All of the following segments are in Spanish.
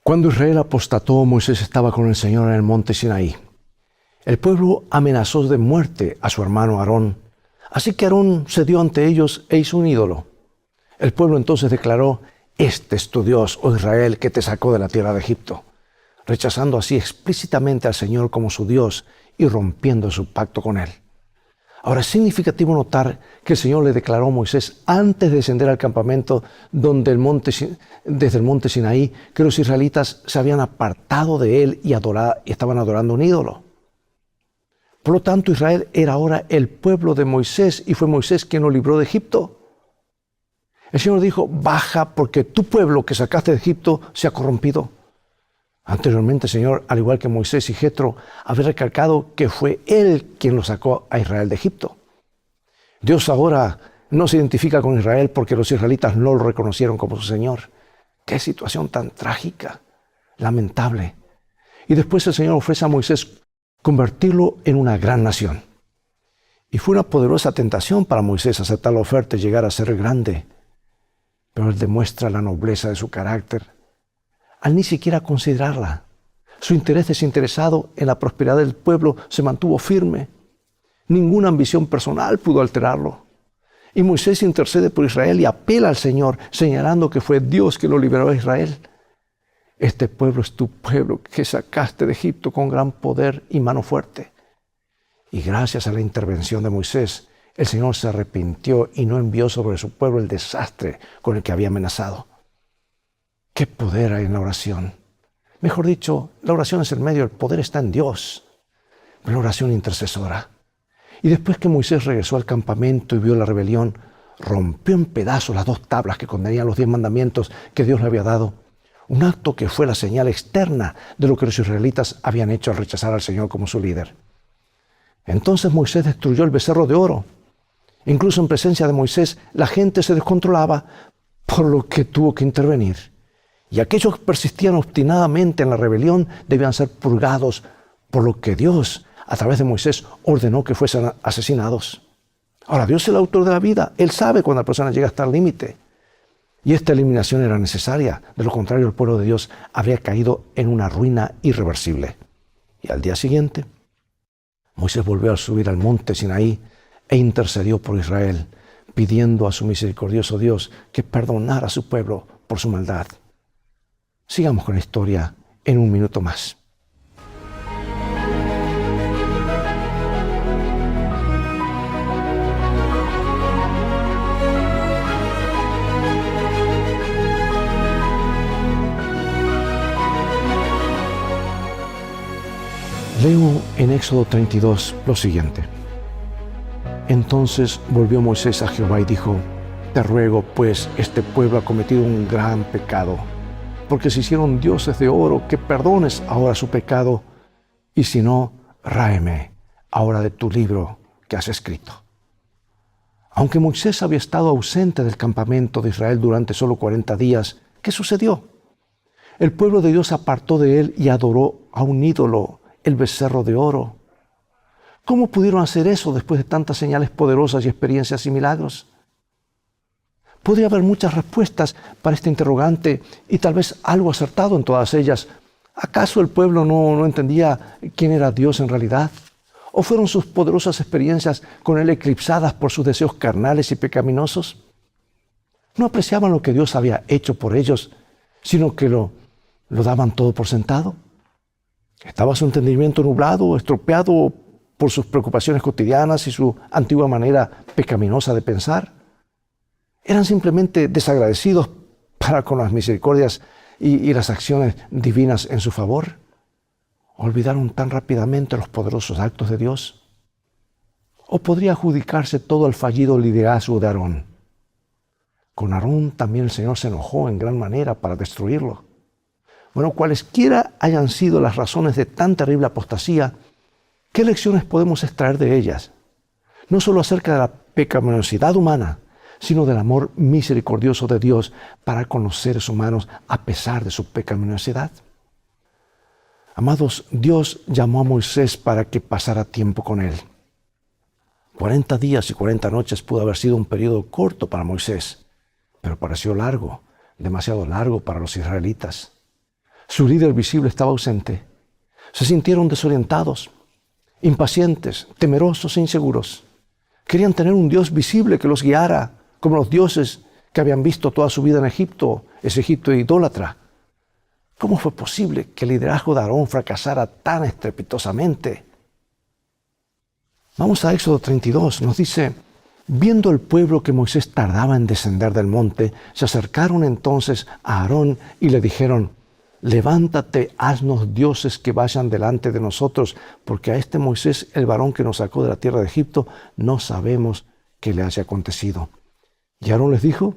Cuando Israel apostató, Moisés estaba con el Señor en el monte Sinaí. El pueblo amenazó de muerte a su hermano Aarón, así que Aarón se dio ante ellos e hizo un ídolo. El pueblo entonces declaró: «Este es tu Dios, oh Israel, que te sacó de la tierra de Egipto», rechazando así explícitamente al Señor como su Dios y rompiendo su pacto con él. Ahora, es significativo notar que el Señor le declaró a Moisés antes de descender al campamento desde el monte Sinaí, que los israelitas se habían apartado de él y estaban adorando un ídolo. Por lo tanto, Israel era ahora el pueblo de Moisés y fue Moisés quien lo libró de Egipto. El Señor dijo: «Baja, porque tu pueblo que sacaste de Egipto se ha corrompido». Anteriormente el Señor, al igual que Moisés y Jetro, había recalcado que fue Él quien lo sacó a Israel de Egipto. Dios ahora no se identifica con Israel porque los israelitas no lo reconocieron como su Señor. ¡Qué situación tan trágica, lamentable! Y después el Señor ofrece a Moisés convertirlo en una gran nación. Y fue una poderosa tentación para Moisés aceptar la oferta y llegar a ser grande. Pero él demuestra la nobleza de su carácter al ni siquiera considerarla. Su interés desinteresado en la prosperidad del pueblo se mantuvo firme. Ninguna ambición personal pudo alterarlo. Y Moisés intercede por Israel y apela al Señor, señalando que fue Dios que lo liberó a Israel. «Este pueblo es tu pueblo que sacaste de Egipto con gran poder y mano fuerte». Y gracias a la intervención de Moisés, el Señor se arrepintió y no envió sobre su pueblo el desastre con el que había amenazado. ¡Qué poder hay en la oración! Mejor dicho, la oración es el medio, el poder está en Dios. La oración intercesora. Y después que Moisés regresó al campamento y vio la rebelión, rompió en pedazos las 2 tablas que contenían los 10 mandamientos que Dios le había dado. Un acto que fue la señal externa de lo que los israelitas habían hecho al rechazar al Señor como su líder. Entonces Moisés destruyó el becerro de oro. Incluso en presencia de Moisés, la gente se descontrolaba, por lo que tuvo que intervenir. Y aquellos que persistían obstinadamente en la rebelión debían ser purgados, por lo que Dios, a través de Moisés, ordenó que fuesen asesinados. Ahora, Dios es el autor de la vida. Él sabe cuando la persona llega hasta el límite. Y esta eliminación era necesaria. De lo contrario, el pueblo de Dios habría caído en una ruina irreversible. Y al día siguiente, Moisés volvió a subir al monte Sinaí e intercedió por Israel, pidiendo a su misericordioso Dios que perdonara a su pueblo por su maldad. Sigamos con la historia en un minuto más. Leo en Éxodo 32 lo siguiente. Entonces volvió Moisés a Jehová y dijo: «Te ruego, pues, este pueblo ha cometido un gran pecado, porque se hicieron dioses de oro, que perdones ahora su pecado, y si no, ráeme ahora de tu libro que has escrito». Aunque Moisés había estado ausente del campamento de Israel durante solo 40 días, ¿qué sucedió? El pueblo de Dios se apartó de él y adoró a un ídolo, el becerro de oro. ¿Cómo pudieron hacer eso después de tantas señales poderosas y experiencias y milagros? Podría haber muchas respuestas para este interrogante y tal vez algo acertado en todas ellas. ¿Acaso el pueblo no entendía quién era Dios en realidad? ¿O fueron sus poderosas experiencias con él eclipsadas por sus deseos carnales y pecaminosos? No apreciaban lo que Dios había hecho por ellos, sino que lo daban todo por sentado. ¿Estaba su entendimiento nublado, estropeado por sus preocupaciones cotidianas y su antigua manera pecaminosa de pensar? ¿Eran simplemente desagradecidos para con las misericordias y las acciones divinas en su favor? ¿Olvidaron tan rápidamente los poderosos actos de Dios? ¿O podría adjudicarse todo el fallido liderazgo de Aarón? Con Aarón también el Señor se enojó en gran manera para destruirlo. Bueno, cualesquiera hayan sido las razones de tan terrible apostasía, ¿qué lecciones podemos extraer de ellas? No solo acerca de la pecaminosidad humana, sino del amor misericordioso de Dios para con los seres humanos a pesar de su pecaminosidad. Amados, Dios llamó a Moisés para que pasara tiempo con él. 40 días y 40 noches pudo haber sido un periodo corto para Moisés, pero pareció largo, demasiado largo para los israelitas. Su líder visible estaba ausente. Se sintieron desorientados, impacientes, temerosos e inseguros. Querían tener un Dios visible que los guiara, como los dioses que habían visto toda su vida en Egipto, ese Egipto idólatra. ¿Cómo fue posible que el liderazgo de Aarón fracasara tan estrepitosamente? Vamos a Éxodo 32, nos dice: viendo el pueblo que Moisés tardaba en descender del monte, se acercaron entonces a Aarón y le dijeron: levántate, haznos dioses que vayan delante de nosotros, porque a este Moisés, el varón que nos sacó de la tierra de Egipto, no sabemos qué le haya acontecido. Y Aarón les dijo: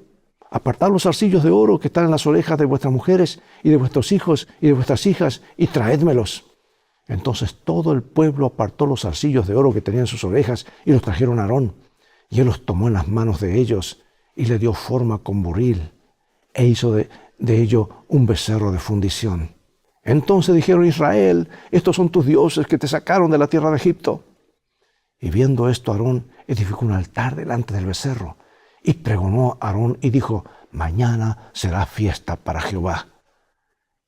apartad los zarcillos de oro que están en las orejas de vuestras mujeres y de vuestros hijos y de vuestras hijas, y traédmelos. Entonces todo el pueblo apartó los zarcillos de oro que tenían en sus orejas y los trajeron a Aarón. Y él los tomó en las manos de ellos y le dio forma con buril, e hizo de ello un becerro de fundición. Entonces dijeron: Israel, estos son tus dioses que te sacaron de la tierra de Egipto. Y viendo esto, Aarón edificó un altar delante del becerro, y pregonó a Aarón y dijo: mañana será fiesta para Jehová.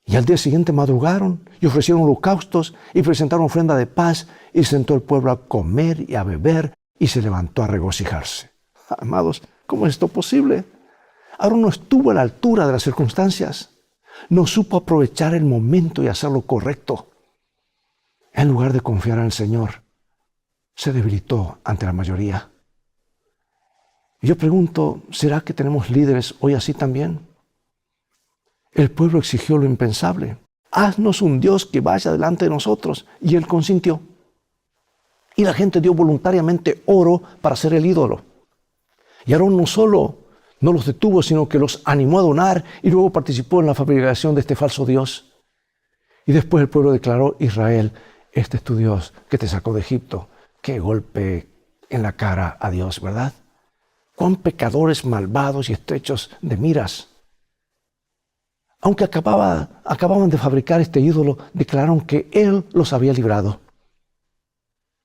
Y al día siguiente madrugaron y ofrecieron holocaustos y presentaron ofrenda de paz, y sentó el pueblo a comer y a beber, y se levantó a regocijarse. Amados, ¿cómo es esto posible? Aarón no estuvo a la altura de las circunstancias. No supo aprovechar el momento y hacer lo correcto. En lugar de confiar en el Señor, se debilitó ante la mayoría. Y yo pregunto, ¿será que tenemos líderes hoy así también? El pueblo exigió lo impensable: haznos un Dios que vaya delante de nosotros. Y él consintió. Y la gente dio voluntariamente oro para hacer el ídolo. Y Aarón no solo no los detuvo, sino que los animó a donar, y luego participó en la fabricación de este falso Dios. Y después el pueblo declaró: Israel, este es tu Dios que te sacó de Egipto. Qué golpe en la cara a Dios, ¿verdad? Cuán pecadores malvados y estrechos de miras. Aunque acababan de fabricar este ídolo, declararon que Él los había librado.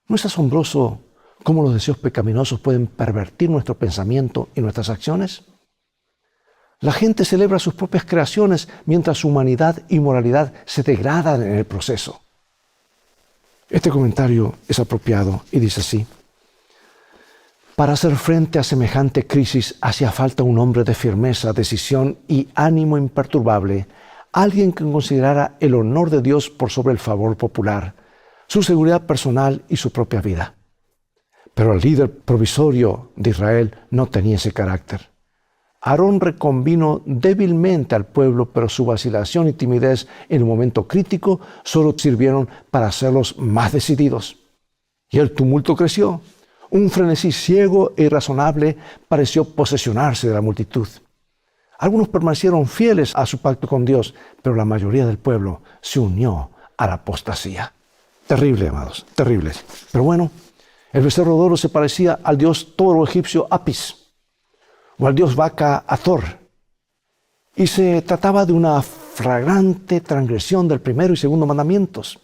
¿No es asombroso cómo los deseos pecaminosos pueden pervertir nuestro pensamiento y nuestras acciones? La gente celebra sus propias creaciones mientras su humanidad y moralidad se degradan en el proceso. Este comentario es apropiado y dice así: para hacer frente a semejante crisis hacía falta un hombre de firmeza, decisión y ánimo imperturbable, alguien que considerara el honor de Dios por sobre el favor popular, su seguridad personal y su propia vida. Pero el líder provisorio de Israel no tenía ese carácter. Aarón reconvino débilmente al pueblo, pero su vacilación y timidez en el momento crítico solo sirvieron para hacerlos más decididos. Y el tumulto creció. Un frenesí ciego e irrazonable pareció posesionarse de la multitud. Algunos permanecieron fieles a su pacto con Dios, pero la mayoría del pueblo se unió a la apostasía. Terrible, amados, terrible. Pero bueno, el becerro de oro se parecía al dios toro egipcio Apis, o al dios vaca Hathor. Y se trataba de una flagrante transgresión del primero y segundo mandamientos.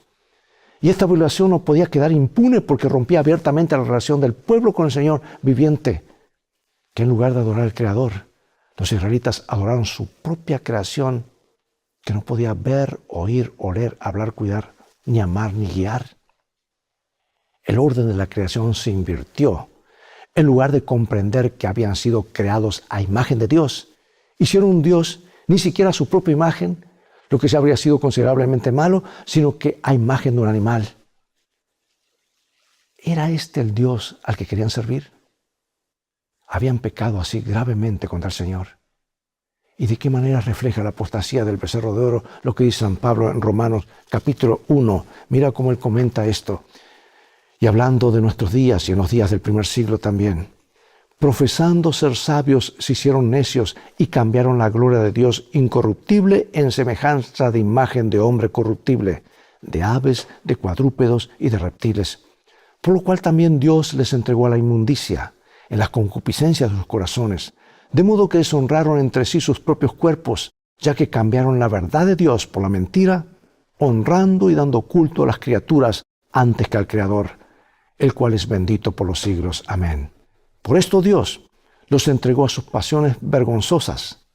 Y esta violación no podía quedar impune porque rompía abiertamente la relación del pueblo con el Señor viviente, que en lugar de adorar al Creador, los israelitas adoraron su propia creación, que no podía ver, oír, oler, hablar, cuidar, ni amar, ni guiar. El orden de la creación se invirtió. En lugar de comprender que habían sido creados a imagen de Dios, hicieron un Dios ni siquiera a su propia imagen, lo que ya habría sido considerablemente malo, sino que a imagen de un animal. ¿Era este el Dios al que querían servir? Habían pecado así gravemente contra el Señor. ¿Y de qué manera refleja la apostasía del becerro de oro lo que dice San Pablo en Romanos capítulo 1? Mira cómo él comenta esto. Y hablando de nuestros días y en los días del primer siglo también. Profesando ser sabios, se hicieron necios y cambiaron la gloria de Dios incorruptible en semejanza de imagen de hombre corruptible, de aves, de cuadrúpedos y de reptiles. Por lo cual también Dios les entregó a la inmundicia, en las concupiscencias de sus corazones, de modo que deshonraron entre sí sus propios cuerpos, ya que cambiaron la verdad de Dios por la mentira, honrando y dando culto a las criaturas antes que al Creador, el cual es bendito por los siglos. Amén. Por esto Dios los entregó a sus pasiones vergonzosas,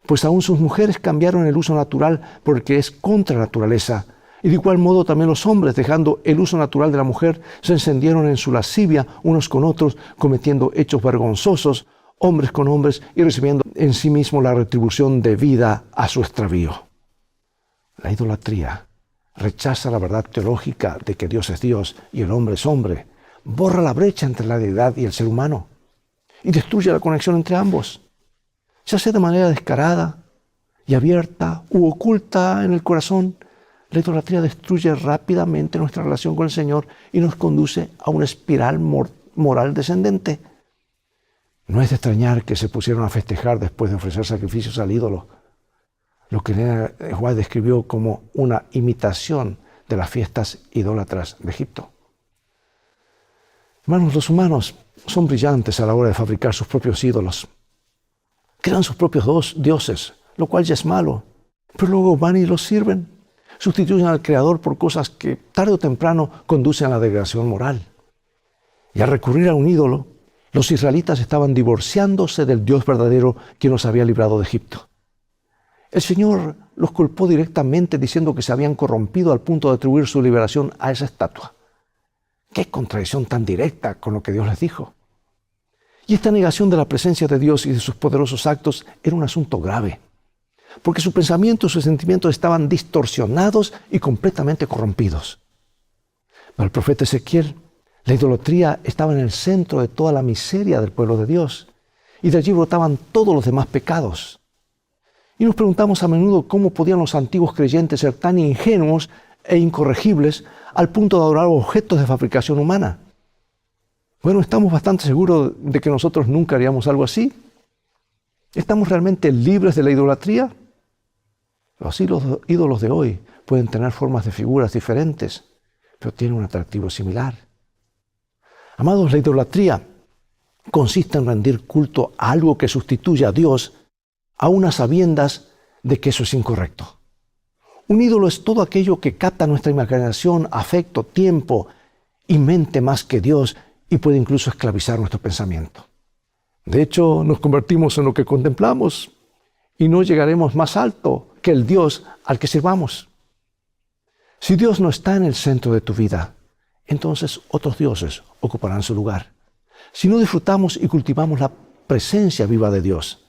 pues aún sus mujeres cambiaron el uso natural por el que es contra naturaleza. Y de igual modo también los hombres, dejando el uso natural de la mujer, se encendieron en su lascivia unos con otros, cometiendo hechos vergonzosos, hombres con hombres, y recibiendo en sí mismo la retribución debida a su extravío. La idolatría rechaza la verdad teológica de que Dios es Dios y el hombre es hombre, borra la brecha entre la deidad y el ser humano, y destruye la conexión entre ambos. Se hace de manera descarada y abierta u oculta en el corazón. La idolatría destruye rápidamente nuestra relación con el Señor y nos conduce a una espiral moral descendente. No es de extrañar que se pusieron a festejar después de ofrecer sacrificios al ídolo, lo que Juan describió como una imitación de las fiestas idólatras de Egipto. Hermanos, los humanos son brillantes a la hora de fabricar sus propios ídolos. Crean sus propios dioses, lo cual ya es malo, pero luego van y los sirven. Sustituyen al Creador por cosas que tarde o temprano conducen a la degradación moral. Y al recurrir a un ídolo, los israelitas estaban divorciándose del Dios verdadero que los había librado de Egipto. El Señor los culpó directamente diciendo que se habían corrompido al punto de atribuir su liberación a esa estatua. ¡Qué contradicción tan directa con lo que Dios les dijo! Y esta negación de la presencia de Dios y de sus poderosos actos era un asunto grave, porque su pensamiento y sus sentimientos estaban distorsionados y completamente corrompidos. Para el profeta Ezequiel, la idolatría estaba en el centro de toda la miseria del pueblo de Dios, y de allí brotaban todos los demás pecados. Y nos preguntamos a menudo cómo podían los antiguos creyentes ser tan ingenuos e incorregibles al punto de adorar objetos de fabricación humana. Bueno, estamos bastante seguros de que nosotros nunca haríamos algo así. ¿Estamos realmente libres de la idolatría? Los ídolos de hoy pueden tener formas de figuras diferentes, pero tienen un atractivo similar. Amados, la idolatría consiste en rendir culto a algo que sustituye a Dios, aun a sabiendas de que eso es incorrecto. Un ídolo es todo aquello que capta nuestra imaginación, afecto, tiempo y mente más que Dios, y puede incluso esclavizar nuestro pensamiento. De hecho, nos convertimos en lo que contemplamos y no llegaremos más alto que el Dios al que sirvamos. Si Dios no está en el centro de tu vida, entonces otros dioses ocuparán su lugar. Si no disfrutamos y cultivamos la presencia viva de Dios,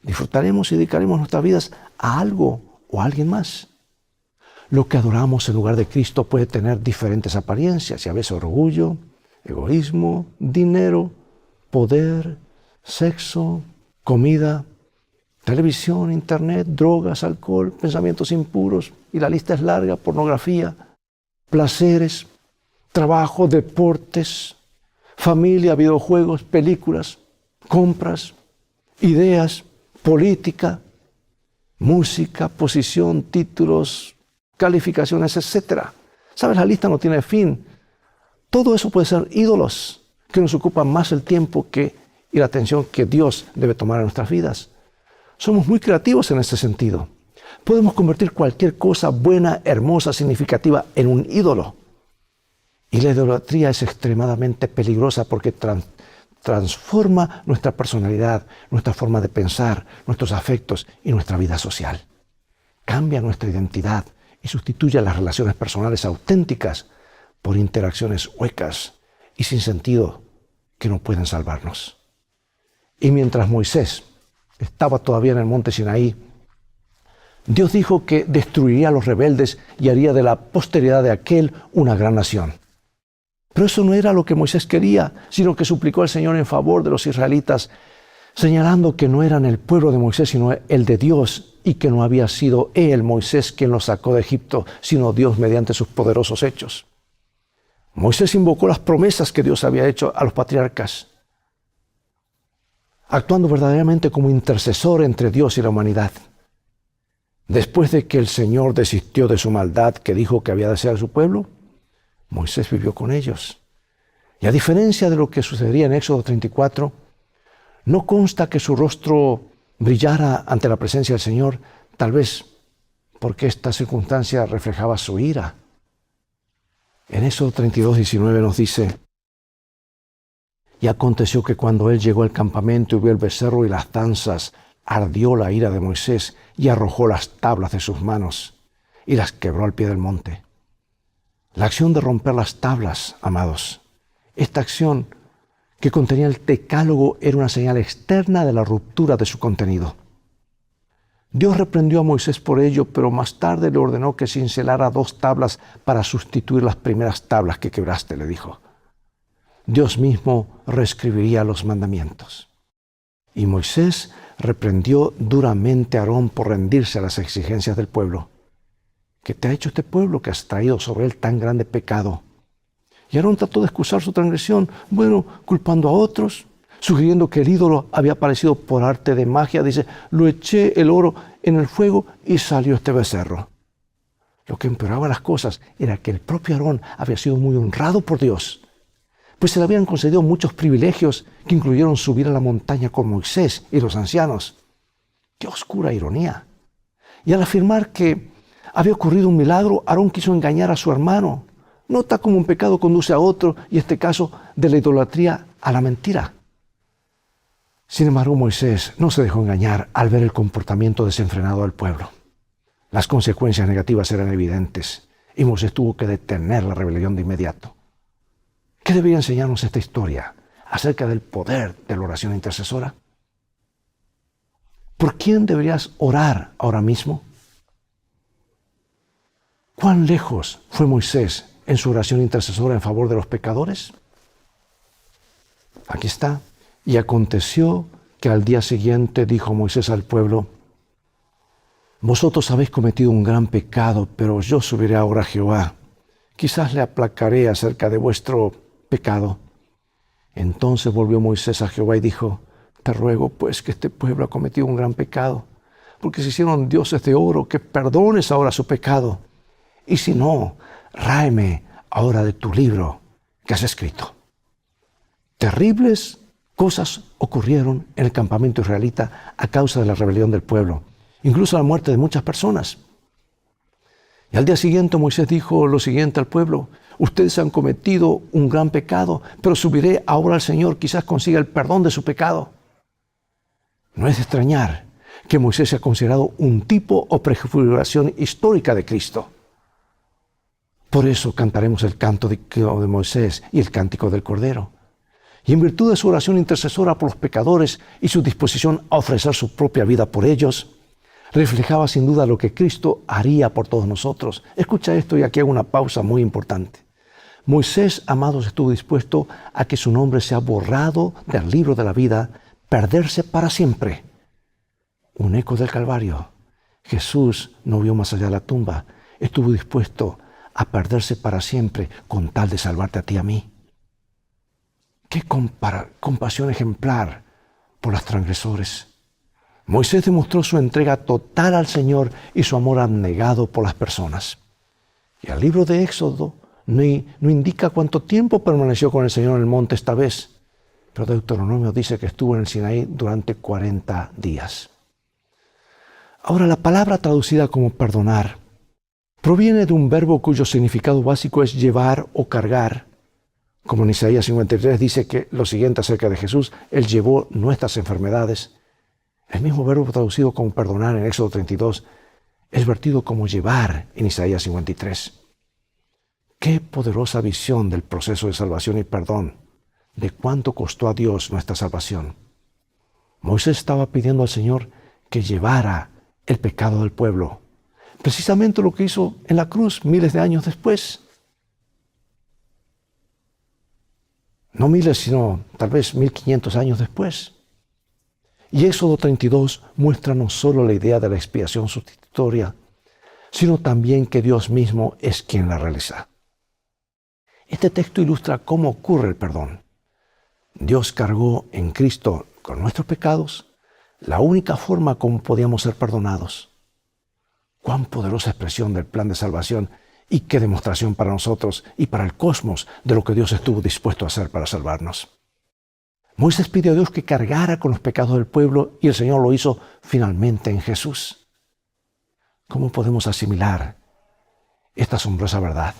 disfrutaremos y dedicaremos nuestras vidas a algo o a alguien más. Lo que adoramos en lugar de Cristo puede tener diferentes apariencias, y a veces orgullo, egoísmo, dinero, poder, sexo, comida, televisión, internet, drogas, alcohol, pensamientos impuros, y la lista es larga, pornografía, placeres, trabajo, deportes, familia, videojuegos, películas, compras, ideas, política, música, posición, títulos, calificaciones, etc. ¿Sabes? La lista no tiene fin. Todo eso puede ser ídolos que nos ocupan más el tiempo y la atención que Dios debe tomar en nuestras vidas. Somos muy creativos en ese sentido. Podemos convertir cualquier cosa buena, hermosa, significativa en un ídolo. Y la idolatría es extremadamente peligrosa porque transforma nuestra personalidad, nuestra forma de pensar, nuestros afectos y nuestra vida social. Cambia nuestra identidad y sustituye las relaciones personales auténticas por interacciones huecas y sin sentido que no pueden salvarnos. Y mientras Moisés estaba todavía en el monte Sinaí, Dios dijo que destruiría a los rebeldes y haría de la posteridad de aquel una gran nación. Pero eso no era lo que Moisés quería, sino que suplicó al Señor en favor de los israelitas, señalando que no eran el pueblo de Moisés, sino el de Dios, y que no había sido él, Moisés, quien los sacó de Egipto, sino Dios mediante sus poderosos hechos. Moisés invocó las promesas que Dios había hecho a los patriarcas, actuando verdaderamente como intercesor entre Dios y la humanidad. Después de que el Señor desistió de su maldad que dijo que había de ser su pueblo, Moisés vivió con ellos. Y a diferencia de lo que sucedería en Éxodo 34, no consta que su rostro brillara ante la presencia del Señor, tal vez porque esta circunstancia reflejaba su ira. En Éxodo 32:19 nos dice: y aconteció que cuando él llegó al campamento y vio el becerro y las danzas, ardió la ira de Moisés y arrojó las tablas de sus manos y las quebró al pie del monte. La acción de romper las tablas, amados, esta acción que contenía el decálogo era una señal externa de la ruptura de su contenido. Dios reprendió a Moisés por ello, pero más tarde le ordenó que cincelara 2 tablas para sustituir las primeras tablas que quebraste, le dijo. Dios mismo reescribiría los mandamientos. Y Moisés reprendió duramente a Aarón por rendirse a las exigencias del pueblo. ¿Qué te ha hecho este pueblo que has traído sobre él tan grande pecado? Y Aarón trató de excusar su transgresión, culpando a otros, sugiriendo que el ídolo había aparecido por arte de magia. Dice, lo eché el oro en el fuego y salió este becerro. Lo que empeoraba las cosas era que el propio Aarón había sido muy honrado por Dios, pues se le habían concedido muchos privilegios que incluyeron subir a la montaña con Moisés y los ancianos. ¡Qué oscura ironía! Y al afirmar que había ocurrido un milagro, Aarón quiso engañar a su hermano. Nota cómo un pecado conduce a otro, y este caso de la idolatría a la mentira. Sin embargo, Moisés no se dejó engañar al ver el comportamiento desenfrenado del pueblo. Las consecuencias negativas eran evidentes y Moisés tuvo que detener la rebelión de inmediato. ¿Qué debería enseñarnos esta historia acerca del poder de la oración intercesora? ¿Por quién deberías orar ahora mismo? ¿Cuán lejos fue Moisés en su oración intercesora en favor de los pecadores? Aquí está. Y aconteció que al día siguiente dijo Moisés al pueblo, vosotros habéis cometido un gran pecado, pero yo subiré ahora a Jehová. Quizás le aplacaré acerca de vuestro pecado. Entonces volvió Moisés a Jehová y dijo, te ruego pues que este pueblo ha cometido un gran pecado, porque se hicieron dioses de oro, que perdones ahora su pecado. Y si no, ráeme ahora de tu libro que has escrito. Terribles cosas ocurrieron en el campamento israelita a causa de la rebelión del pueblo, incluso la muerte de muchas personas. Y al día siguiente Moisés dijo lo siguiente al pueblo, ustedes han cometido un gran pecado, pero subiré ahora al Señor, quizás consiga el perdón de su pecado. No es de extrañar que Moisés sea considerado un tipo o prefiguración histórica de Cristo. Por eso cantaremos el canto de Moisés y el cántico del Cordero. Y en virtud de su oración intercesora por los pecadores y su disposición a ofrecer su propia vida por ellos, reflejaba sin duda lo que Cristo haría por todos nosotros. Escucha esto y aquí hago una pausa muy importante. Moisés, amados, estuvo dispuesto a que su nombre sea borrado del libro de la vida, perderse para siempre. Un eco del Calvario. Jesús no vio más allá de la tumba. Estuvo dispuesto a perderse para siempre con tal de salvarte a ti y a mí. ¡Qué compasión ejemplar por los transgresores! Moisés demostró su entrega total al Señor y su amor abnegado por las personas. Y el libro de Éxodo no indica cuánto tiempo permaneció con el Señor en el monte esta vez, pero Deuteronomio dice que estuvo en el Sinaí durante 40 días. Ahora, la palabra traducida como perdonar proviene de un verbo cuyo significado básico es llevar o cargar. Como en Isaías 53 dice que lo siguiente acerca de Jesús, Él llevó nuestras enfermedades. El mismo verbo traducido como perdonar en Éxodo 32 es vertido como llevar en Isaías 53. Qué poderosa visión del proceso de salvación y perdón, de cuánto costó a Dios nuestra salvación. Moisés estaba pidiendo al Señor que llevara el pecado del pueblo, precisamente lo que hizo en la cruz miles de años después. No miles, sino tal vez 1500 años después. Y Éxodo 32 muestra no solo la idea de la expiación sustitutoria, sino también que Dios mismo es quien la realiza. Este texto ilustra cómo ocurre el perdón. Dios cargó en Cristo con nuestros pecados, la única forma como podíamos ser perdonados. Cuán poderosa expresión del plan de salvación y qué demostración para nosotros y para el cosmos de lo que Dios estuvo dispuesto a hacer para salvarnos. Moisés pidió a Dios que cargara con los pecados del pueblo y el Señor lo hizo finalmente en Jesús. ¿Cómo podemos asimilar esta asombrosa verdad?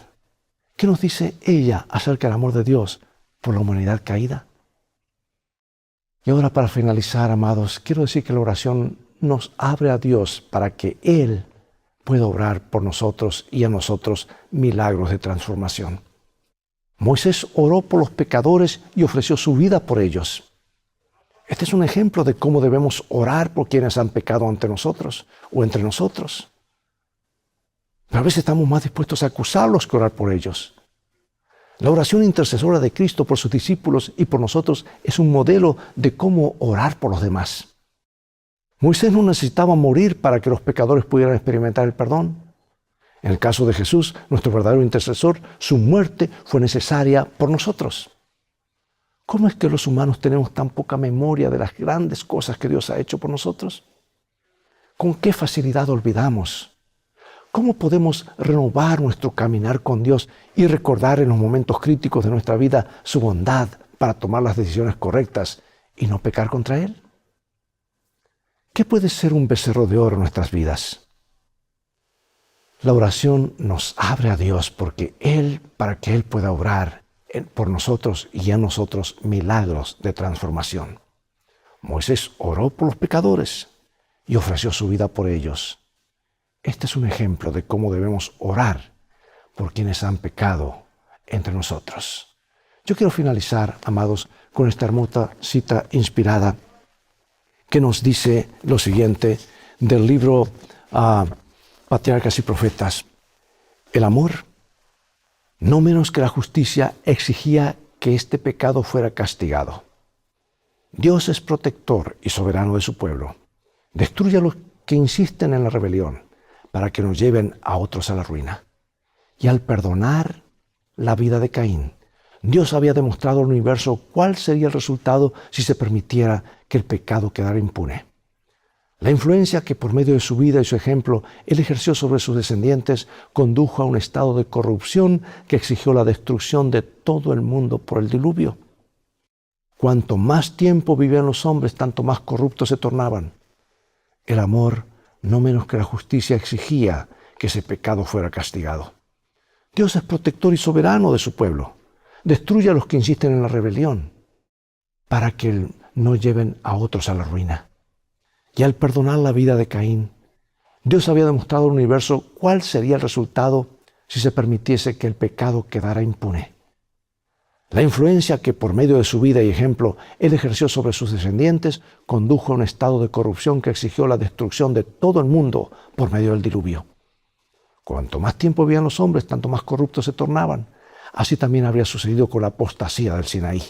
¿Qué nos dice ella acerca del amor de Dios por la humanidad caída? Y ahora, para finalizar, amados, quiero decir que la oración nos abre a Dios para que Él pueda obrar por nosotros y a nosotros milagros de transformación. Moisés oró por los pecadores y ofreció su vida por ellos. Este es un ejemplo de cómo debemos orar por quienes han pecado ante nosotros o entre nosotros. Pero a veces estamos más dispuestos a acusarlos que orar por ellos. La oración intercesora de Cristo por sus discípulos y por nosotros es un modelo de cómo orar por los demás. Moisés no necesitaba morir para que los pecadores pudieran experimentar el perdón. En el caso de Jesús, nuestro verdadero intercesor, su muerte fue necesaria por nosotros. ¿Cómo es que los humanos tenemos tan poca memoria de las grandes cosas que Dios ha hecho por nosotros? ¿Con qué facilidad olvidamos? ¿Cómo podemos renovar nuestro caminar con Dios y recordar en los momentos críticos de nuestra vida su bondad para tomar las decisiones correctas y no pecar contra Él? ¿Qué puede ser un becerro de oro en nuestras vidas? La oración nos abre a Dios para que Él pueda obrar por nosotros y en nosotros milagros de transformación. Moisés oró por los pecadores y ofreció su vida por ellos. Este es un ejemplo de cómo debemos orar por quienes han pecado entre nosotros. Yo quiero finalizar, amados, con esta hermosa cita inspirada que nos dice lo siguiente del libro Patriarcas y Profetas. El amor, no menos que la justicia, exigía que este pecado fuera castigado. Dios es protector y soberano de su pueblo. Destruye a los que insisten en la rebelión para que nos lleven a otros a la ruina. Y al perdonar la vida de Caín, Dios había demostrado al universo cuál sería el resultado si se permitiera que el pecado quedara impune. La influencia que por medio de su vida y su ejemplo Él ejerció sobre sus descendientes condujo a un estado de corrupción que exigió la destrucción de todo el mundo por el diluvio. Cuanto más tiempo vivían los hombres, tanto más corruptos se tornaban. El amor, no menos que la justicia, exigía que ese pecado fuera castigado. Dios es protector y soberano de su pueblo. Destruye a los que insisten en la rebelión para que no lleven a otros a la ruina. Y al perdonar la vida de Caín, Dios había demostrado al universo cuál sería el resultado si se permitiese que el pecado quedara impune. La influencia que por medio de su vida y ejemplo Él ejerció sobre sus descendientes condujo a un estado de corrupción que exigió la destrucción de todo el mundo por medio del diluvio. Cuanto más tiempo vivían los hombres, tanto más corruptos se tornaban. Así también habría sucedido con la apostasía del Sinaí.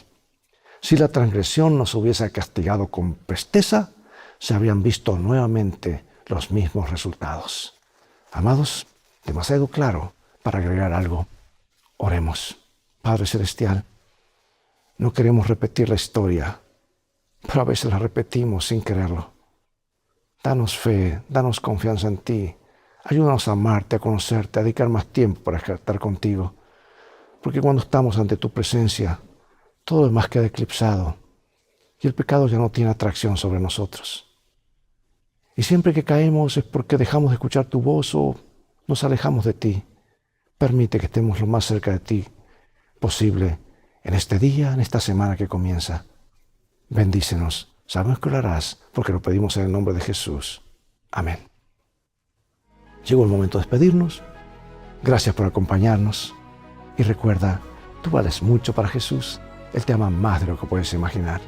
Si la transgresión no se hubiese castigado con presteza, se habrían visto nuevamente los mismos resultados. Amados, demasiado claro para agregar algo. Oremos. Padre Celestial, no queremos repetir la historia, pero a veces la repetimos sin quererlo. Danos fe, danos confianza en ti. Ayúdanos a amarte, a conocerte, a dedicar más tiempo para estar contigo. Porque cuando estamos ante tu presencia, todo es más queda eclipsado y el pecado ya no tiene atracción sobre nosotros. Y siempre que caemos es porque dejamos de escuchar tu voz o nos alejamos de ti. Permite que estemos lo más cerca de ti posible en este día, en esta semana que comienza. Bendícenos. Sabemos que lo harás porque lo pedimos en el nombre de Jesús. Amén. Llegó el momento de despedirnos. Gracias por acompañarnos. Y recuerda, tú vales mucho para Jesús. Él te ama más de lo que puedes imaginar.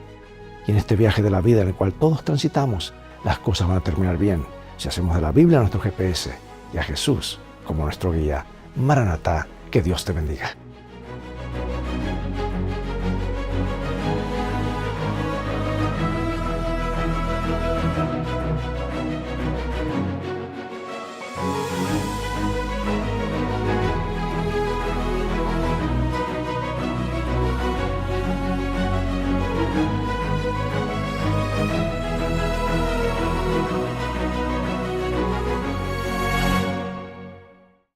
Y en este viaje de la vida en el cual todos transitamos, las cosas van a terminar bien si hacemos de la Biblia nuestro GPS y a Jesús como nuestro guía. Maranatá, que Dios te bendiga.